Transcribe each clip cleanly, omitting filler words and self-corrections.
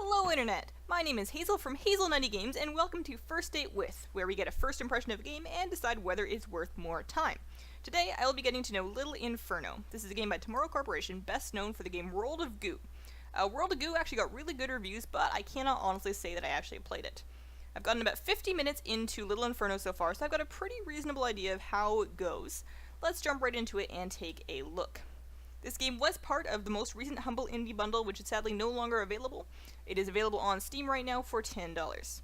Hello Internet! My name is Hazel from Hazel90 Games, and welcome to First Date With, where we get a first impression of a game and decide whether it's worth more time. Today, I will be getting to know Little Inferno. This is a game by Tomorrow Corporation, best known for the game World of Goo. World of Goo actually got really good reviews, but I cannot honestly say that I actually played it. I've gotten about 50 minutes into Little Inferno so far, so I've got a pretty reasonable idea of how it goes. Let's jump right into it and take a look. This game was part of the most recent Humble Indie Bundle, which is sadly no longer available. It is available on Steam right now for $10.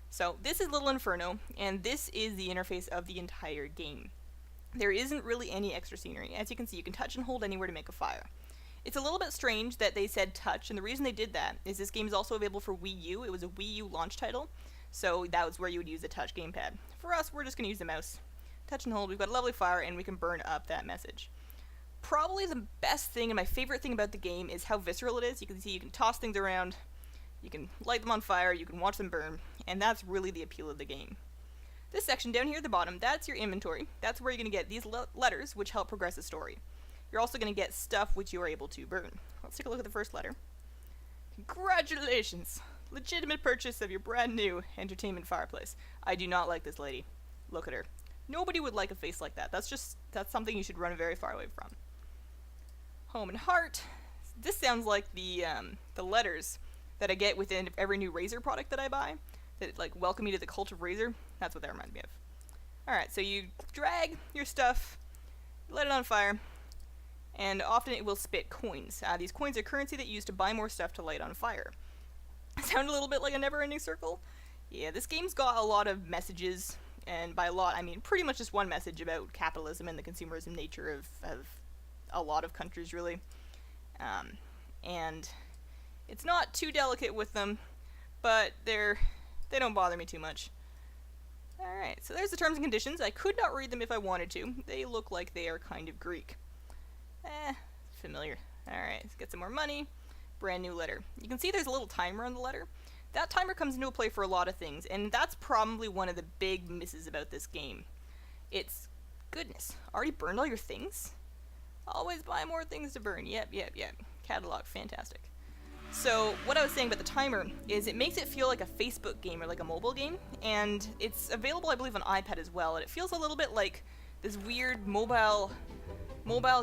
So, this is Little Inferno, and this is the interface of the entire game. There isn't really any extra scenery. As you can see, you can touch and hold anywhere to make a fire. It's a little bit strange that they said touch, and the reason they did that is this game is also available for Wii U. It was a Wii U launch title, so that was where you would use the touch gamepad. For us, we're just going to use the mouse. Touch and hold, we've got a lovely fire, and we can burn up that message. Probably the best thing and my favorite thing about the game is how visceral it is. You can see you can toss things around, you can light them on fire, you can watch them burn, and that's really the appeal of the game. This section down here at the bottom, that's your inventory. That's where you're going to get these letters, which help progress the story. You're also going to get stuff which you are able to burn. Let's take a look at the first letter. Congratulations! Legitimate purchase of your brand new entertainment fireplace. I do not like this lady. Look at her. Nobody would like a face like that. That's something you should run very far away from. Home and heart. This sounds like the letters that I get within every new Razer product that I buy. That like welcome me to the cult of Razer. That's what that reminds me of. Alright, so you drag your stuff, let it on fire, and often it will spit coins. These coins are currency that you use to buy more stuff to light on fire. Sound a little bit like a never-ending circle? Yeah, this game's got a lot of messages, and by a lot I mean pretty much just one message about capitalism and the consumerism nature of a lot of countries, really. And it's not too delicate with them, but they don't bother me too much. Alright, so there's the terms and conditions. I could not read them if I wanted to. They look like they are kind of Greek. Familiar. Alright, let's get some more money. Brand new letter. You can see there's a little timer on the letter. That timer comes into play for a lot of things, and that's probably one of the big misses about this game. It's, goodness, already burned all your things? Always buy more things to burn. Yep. Catalog, fantastic. So, what I was saying about the timer is it makes it feel like a Facebook game or like a mobile game, and it's available, I believe, on iPad as well, and it feels a little bit like this weird mobile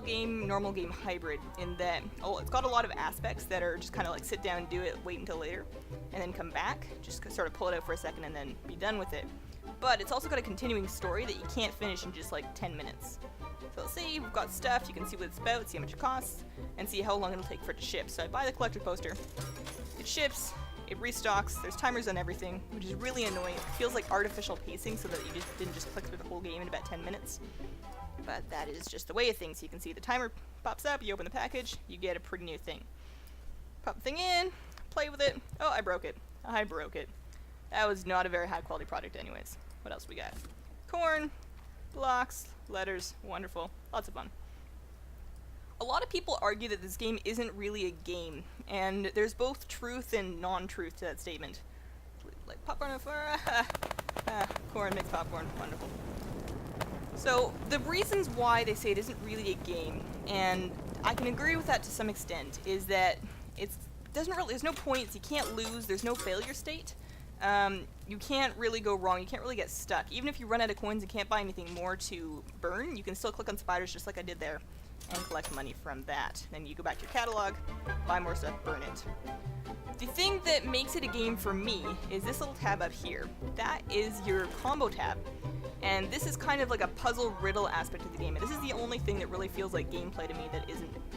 game, normal game hybrid in that, it's got a lot of aspects that are just kind of like sit down and do it, wait until later, and then come back, just sort of pull it out for a second and then be done with it. But it's also got a continuing story that you can't finish in just like 10 minutes. So let's say you've got stuff, you can see what it's about, see how much it costs, and see how long it'll take for it to ship. So I buy the collector poster, it ships, it restocks, there's timers on everything, which is really annoying. It feels like artificial pacing so that you didn't just click through the whole game in about 10 minutes. But that is just the way of things. You can see the timer pops up, you open the package, you get a pretty new thing. Pop the thing in, play with it. Oh, I broke it. That was not a very high quality product anyways. What else we got? Corn, blocks, letters, wonderful. Lots of fun. A lot of people argue that this game isn't really a game, and there's both truth and non-truth to that statement. Like popcorn on fire, corn makes popcorn, wonderful. So, the reasons why they say it isn't really a game, and I can agree with that to some extent, is that there's no points, you can't lose, there's no failure state. You can't really go wrong, you can't really get stuck. Even if you run out of coins and can't buy anything more to burn, you can still click on spiders just like I did there, and collect money from that. Then you go back to your catalog, buy more stuff, burn it. The thing that makes it a game for me is this little tab up here. That is your combo tab. And this is kind of like a puzzle riddle aspect of the game, and this is the only thing that really feels like gameplay to me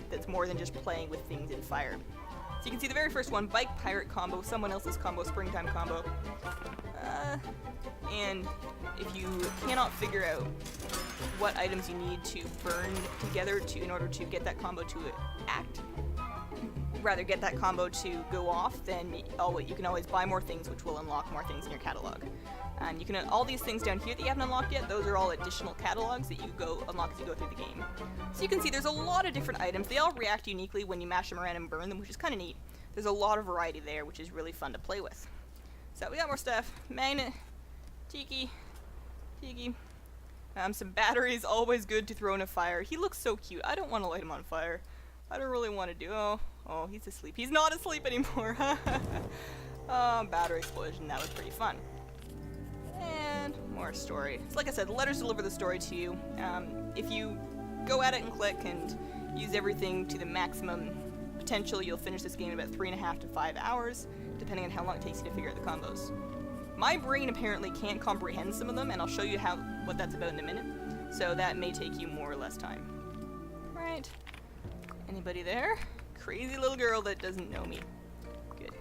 that's more than just playing with things in fire. So you can see the very first one, bike pirate combo, someone else's combo, springtime combo. And if you cannot figure out what items you need to burn together in order to get that combo to get that combo to go off, then you can always buy more things, which will unlock more things in your catalog. And you can all these things down here that you haven't unlocked yet, those are all additional catalogs that you unlock as you go through the game. So you can see there's a lot of different items. They all react uniquely when you mash them around and burn them, which is kind of neat. There's a lot of variety there, which is really fun to play with. So we got more stuff. Magnet, tiki. Some batteries, always good to throw in a fire. He looks so cute. I don't want to light him on fire. I don't really want to do. Oh, Oh, he's asleep. He's not asleep anymore. Battery explosion. That was pretty fun. And more story. So like I said, the letters deliver the story to you. If you go at it and click and use everything to the maximum potential, you'll finish this game in about 3.5 to 5 hours, depending on how long it takes you to figure out the combos. My brain apparently can't comprehend some of them, and I'll show you what that's about in a minute. So that may take you more or less time. Right. Anybody there? Crazy little girl that doesn't know me. Good.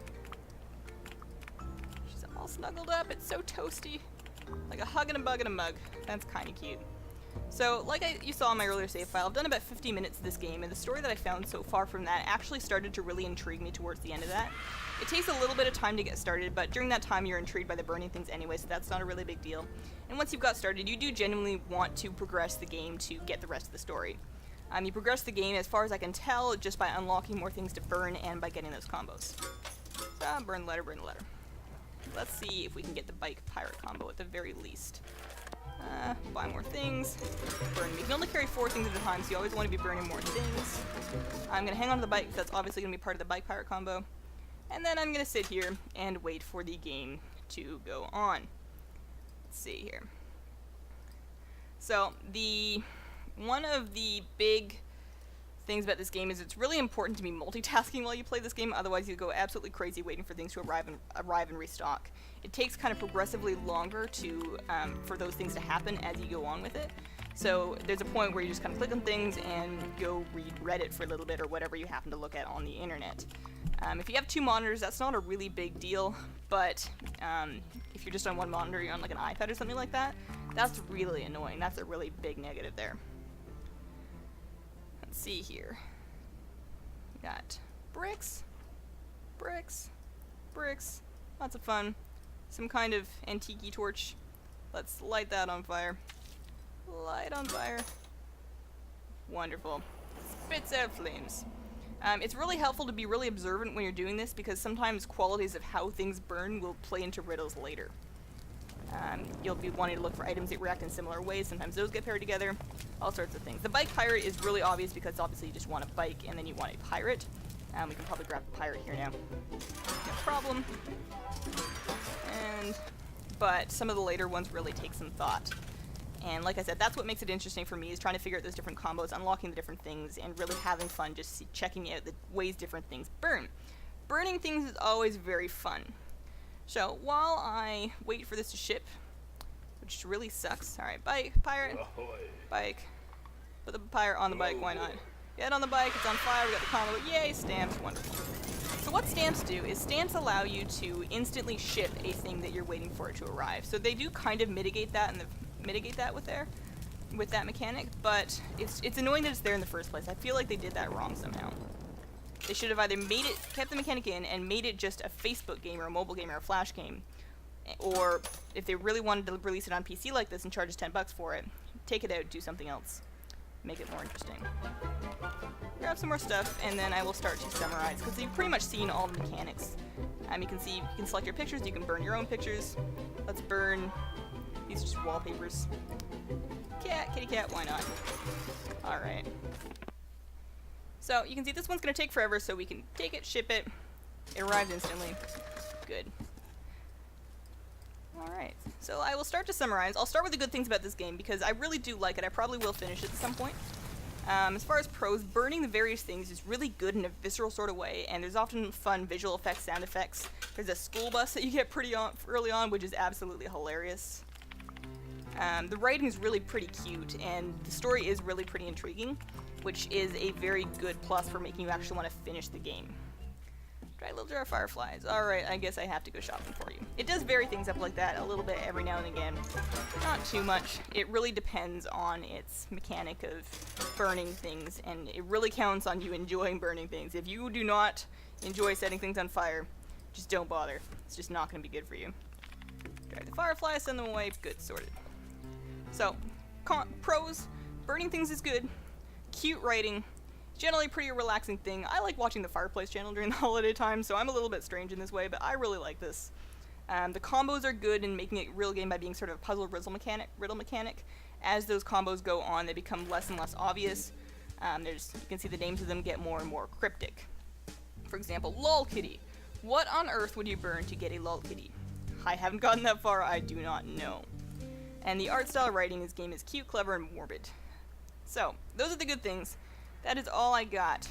She's all snuggled up. It's so toasty. Like a hug and a bug and a mug. That's kind of cute. So, like you saw in my earlier save file, I've done about 50 minutes of this game, and the story that I found so far from that actually started to really intrigue me towards the end of that. It takes a little bit of time to get started, but during that time you're intrigued by the burning things anyway, so that's not a really big deal. And once you've got started, you do genuinely want to progress the game to get the rest of the story. You progress the game, as far as I can tell, just by unlocking more things to burn and by getting those combos. So, burn the letter, burn the letter. Let's see if we can get the bike pirate combo at the very least. Buy more things. Burn. You can only carry 4 things at a time, so you always want to be burning more things. I'm going to hang on to the bike, because that's obviously going to be part of the bike pirate combo. And then I'm going to sit here and wait for the game to go on. Let's see here. So, one of the big things about this game is it's really important to be multitasking while you play this game, otherwise you go absolutely crazy waiting for things to arrive and restock. It takes kind of progressively longer for those things to happen as you go on with it. So there's a point where you just kind of click on things and go read Reddit for a little bit or whatever you happen to look at on the internet. If you have 2 monitors, that's not a really big deal, but if you're just on one monitor, you're on like an iPad or something like that, that's really annoying. That's a really big negative there. Let's see here. We got bricks, bricks, bricks, lots of fun. Some kind of antique torch. Let's light that on fire. Light on fire. Wonderful. Spits out flames. It's really helpful to be really observant when you're doing this, because sometimes qualities of how things burn will play into riddles later. You'll be wanting to look for items that react in similar ways. Sometimes those get paired together. All sorts of things. The bike pirate is really obvious because obviously you just want a bike and then you want a pirate. We can probably grab the pirate here now. No problem. But some of the later ones really take some thought. And like I said, that's what makes it interesting for me, is trying to figure out those different combos, unlocking the different things, and really having fun just checking out the ways different things burn. Burning things is always very fun. So, while I wait for this to ship, which really sucks. Alright, bike, pirate, bike. Put the pirate on the bike, why not? Get on the bike, it's on fire, we got the combo, yay, stamps, wonderful. So what stamps do is stamps allow you to instantly ship a thing that you're waiting for it to arrive. So they do kind of mitigate that with that mechanic, but it's annoying that it's there in the first place. I feel like they did that wrong somehow. They should have either kept the mechanic in and made it just a Facebook game or a mobile game or a Flash game. Or if they really wanted to release it on PC like this and charge us $10 for it, take it out, do something else. Make it more interesting. Grab some more stuff, and then I will start to summarize, because you've pretty much seen all the mechanics. You can see, you can select your pictures, you can burn your own pictures. Let's burn, these are just wallpapers. Cat, kitty cat, why not? Alright. So, you can see this one's going to take forever, so we can take it, ship it. It arrived instantly. Good. Alright, so I will start to summarize. I'll start with the good things about this game, because I really do like it. I probably will finish it at some point. As far as pros, burning the various things is really good in a visceral sort of way, and there's often fun visual effects, sound effects. There's a school bus that you get pretty early on, which is absolutely hilarious. The writing is really pretty cute, and the story is really pretty intriguing, which is a very good plus for making you actually want to finish the game. Try a little jar of fireflies. Alright, I guess I have to go shopping for you. It does vary things up like that a little bit every now and again. Not too much. It really depends on its mechanic of burning things, and it really counts on you enjoying burning things. If you do not enjoy setting things on fire, just don't bother. It's just not going to be good for you. Drag the fireflies, send them away. Good, sorted. So, pros, burning things is good. Cute writing. Generally pretty relaxing thing. I like watching the Fireplace channel during the holiday time, so I'm a little bit strange in this way, but I really like this. The combos are good in making it a real game by being sort of a puzzle riddle mechanic. As those combos go on, they become less and less obvious. You can see the names of them get more and more cryptic. For example, lol kitty. What on earth would you burn to get a lol kitty? I haven't gotten that far, I do not know. And the art style writing in this game is cute, clever, and morbid. So, those are the good things. That is all I got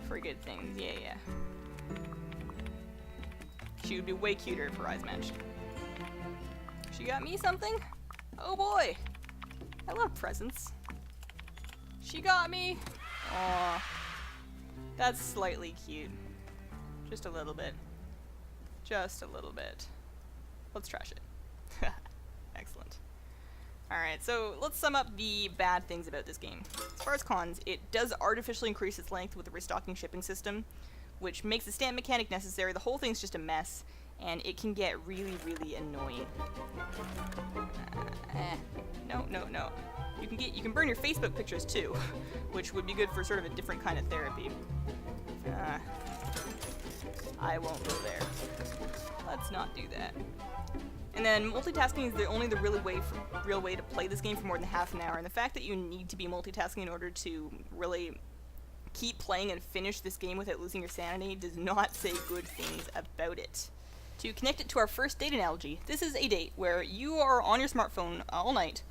for good things. Yeah. She would be way cuter if her eyes matched. She got me something? Oh boy! I love presents. She got me! Aww. That's slightly cute. Just a little bit. Just a little bit. Let's trash it. Excellent. Alright, so let's sum up the bad things about this game. As far as cons, it does artificially increase its length with the restocking shipping system, which makes the stamp mechanic necessary. The whole thing's just a mess, and it can get really, really annoying. No. You can burn your Facebook pictures too, which would be good for sort of a different kind of therapy. I won't go there. Let's not do that. And then multitasking is the real way to play this game for more than half an hour. And the fact that you need to be multitasking in order to really keep playing and finish this game without losing your sanity does not say good things about it. To connect it to our first date analogy, this is a date where you are on your smartphone all night,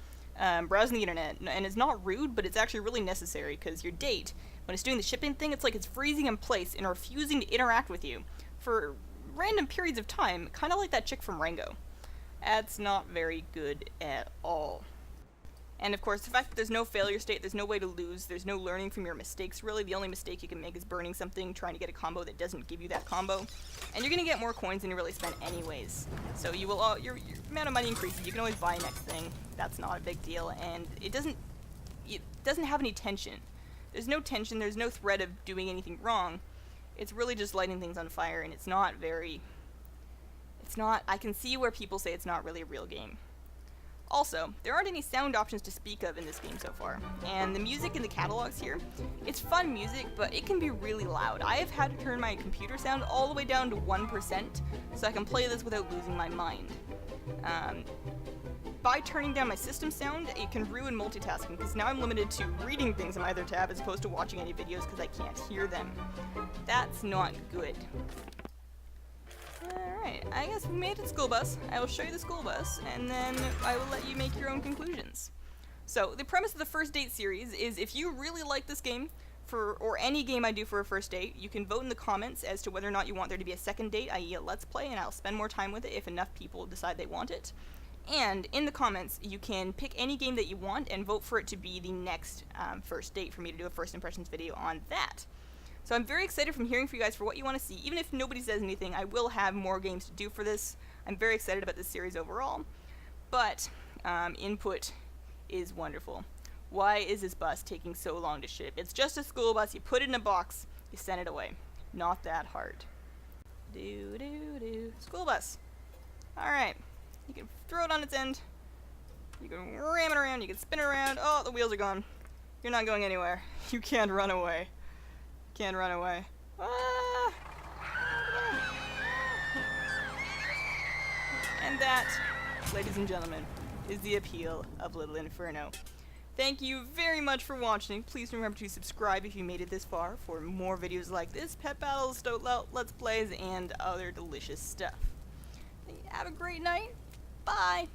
browsing the internet, and it's not rude, but it's actually really necessary, because your date, when it's doing the shipping thing, it's like it's freezing in place and refusing to interact with you for random periods of time, kind of like that chick from Rango. That's not very good at all. And of course, the fact that there's no failure state, there's no way to lose, there's no learning from your mistakes, really. The only mistake you can make is burning something, trying to get a combo that doesn't give you that combo. And you're going to get more coins than you really spend anyways. So you will, your amount of money increases, you can always buy next thing. That's not a big deal, and it doesn't have any tension. There's no tension, there's no threat of doing anything wrong. It's really just lighting things on fire, and I can see where people say it's not really a real game. Also, there aren't any sound options to speak of in this game so far, and the music in the catalogs here, it's fun music, but it can be really loud. I have had to turn my computer sound all the way down to 1% so I can play this without losing my mind. By turning down my system sound, it can ruin multitasking, because now I'm limited to reading things on my other tab as opposed to watching any videos because I can't hear them. That's not good. Alright, I guess we made it to school bus. I will show you the school bus, and then I will let you make your own conclusions. So, the premise of the First Date series is if you really like this game, or any game I do for a first date, you can vote in the comments as to whether or not you want there to be a second date, i.e. a Let's Play, and I'll spend more time with it if enough people decide they want it. And in the comments, you can pick any game that you want and vote for it to be the next first date for me to do a first impressions video on that. So I'm very excited from hearing from you guys for what you want to see. Even if nobody says anything, I will have more games to do for this. I'm very excited about this series overall. But input is wonderful. Why is this bus taking so long to ship? It's just a school bus. You put it in a box. You send it away. Not that hard. School bus. Alright. You can throw it on its end. You can ram it around. You can spin it around. Oh, the wheels are gone. You're not going anywhere. You can't run away. Can't run away. Ah! And that, ladies and gentlemen, is the appeal of Little Inferno. Thank you very much for watching. Please remember to subscribe if you made it this far for more videos like this, pet battles, let's plays, and other delicious stuff. Have a great night. Bye!